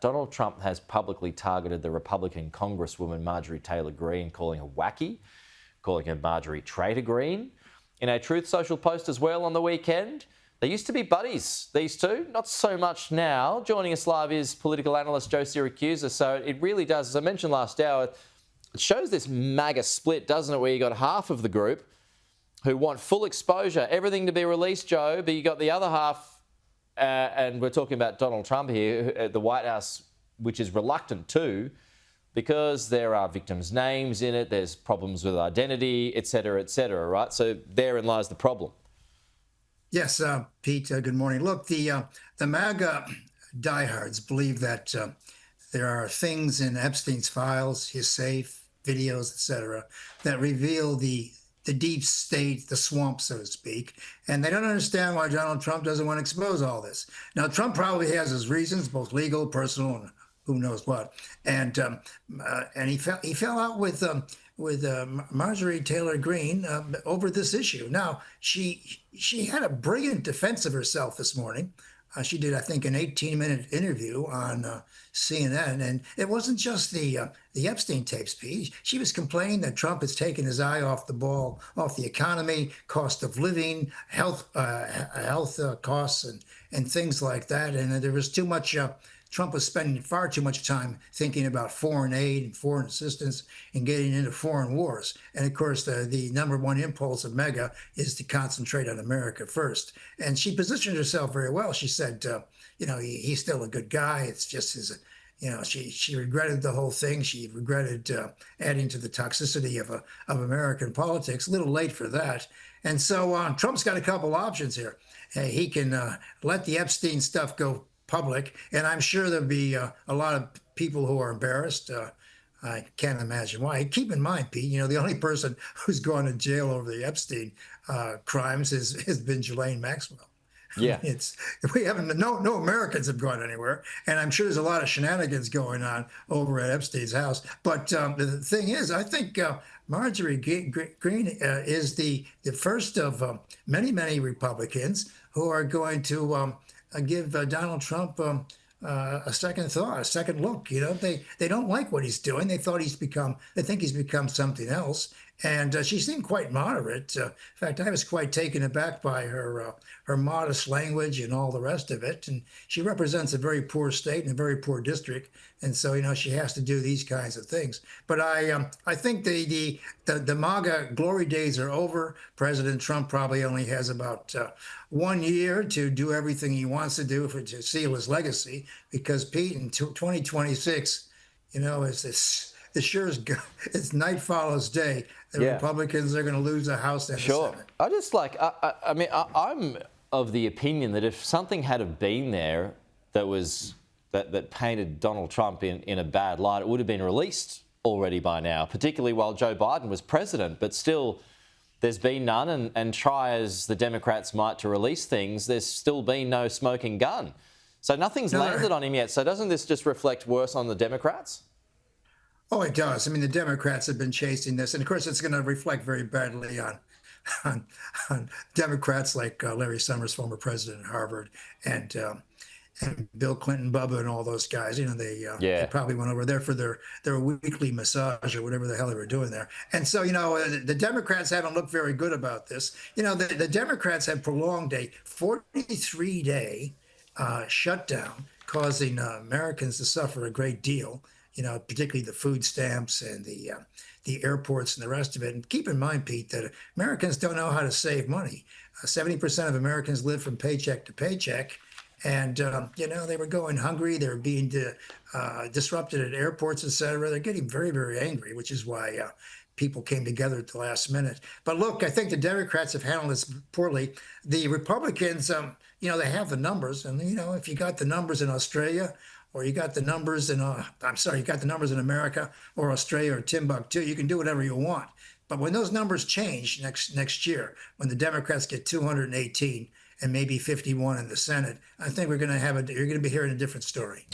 Donald Trump has publicly targeted the Republican Congresswoman Marjorie Taylor Greene, calling her wacky, calling her Marjorie Traitor Greene. In a Truth Social post as well on the weekend, they used to be buddies, these two, not so much now. Joining us live is political analyst Joe Siracusa. So it really does, as I mentioned last hour, it shows this MAGA split, doesn't it, where you got half of the group who want full exposure, everything to be released, Joe, but you got the other half, and we're talking about Donald Trump here, at the White House, which is reluctant to, because there are victims' names in it, there's problems with identity, et cetera, right? So therein lies the problem. Yes, Pete, good morning. Look, the MAGA diehards believe that there are things in Epstein's files, his safe, videos, et cetera, that reveal the deep state, the swamp, so to speak. And they don't understand why Donald Trump doesn't want to expose all this. Now, Trump probably has his reasons, both legal, personal, and who knows what. And he fell out with Marjorie Taylor Greene over this issue. Now, she had a brilliant defense of herself this morning. She did, I think, an 18-minute interview on CNN, and it wasn't just the Epstein tapes, Pete. She was complaining that Trump has taken his eye off the ball, off the economy, cost of living, health costs, and things like that. And there was too much. Trump was spending far too much time thinking about foreign aid and foreign assistance and getting into foreign wars. And of course, the number one impulse of MAGA is to concentrate on America first. And she positioned herself very well. She said, he's still a good guy. It's just his, she regretted the whole thing. She regretted adding to the toxicity of American politics. A little late for that. And so Trump's got a couple options here. He can let the Epstein stuff go public, and I'm sure there'll be a lot of people who are embarrassed. I can't imagine why. Keep in mind, Pete, the only person who's gone to jail over the Epstein crimes has been Ghislaine Maxwell. Yeah, we haven't. No Americans have gone anywhere, and I'm sure there's a lot of shenanigans going on over at Epstein's house. But the thing is, I think Marjorie Greene is the first of many Republicans who are going to give Donald Trump a second thought, a second look. They don't like what he's doing. They think he's become something else. And she seemed quite moderate. In fact, I was quite taken aback by her modest language and all the rest of it. And she represents a very poor state and a very poor district, and so she has to do these kinds of things. But I think the MAGA glory days are over. President Trump probably only has about 1 year to do everything he wants to do to seal his legacy. Because Pete, in 2026, it's sure as night follows day. The Republicans are going to lose the House and the Senate. I just I'm of the opinion that if something had have been there that painted Donald Trump in a bad light, it would have been released already by now, particularly while Joe Biden was president. But still, there's been none, and try as the Democrats might to release things, there's still been no smoking gun. So nothing's landed on him yet. So doesn't this just reflect worse on the Democrats? Oh, it does. I mean, the Democrats have been chasing this, and of course, it's going to reflect very badly on Democrats like Larry Summers, former president at Harvard, and Bill Clinton, Bubba, and all those guys. They probably went over there for their weekly massage or whatever the hell they were doing there. And so, the Democrats haven't looked very good about this. The Democrats have prolonged a 43-day shutdown, causing Americans to suffer a great deal. Particularly the food stamps and the airports and the rest of it. And keep in mind, Pete, that Americans don't know how to save money. 70% of Americans live from paycheck to paycheck. And, they were going hungry. They were being disrupted at airports, et cetera. They're getting very, very angry, which is why people came together at the last minute. But look, I think the Democrats have handled this poorly. The Republicans, they have the numbers. And, if you got the numbers in Australia, or you got the numbers in, you got the numbers in America or Australia or Timbuktu, you can do whatever you want. But when those numbers change next year, when the Democrats get 218 and maybe 51 in the Senate, I think you're going to be hearing a different story.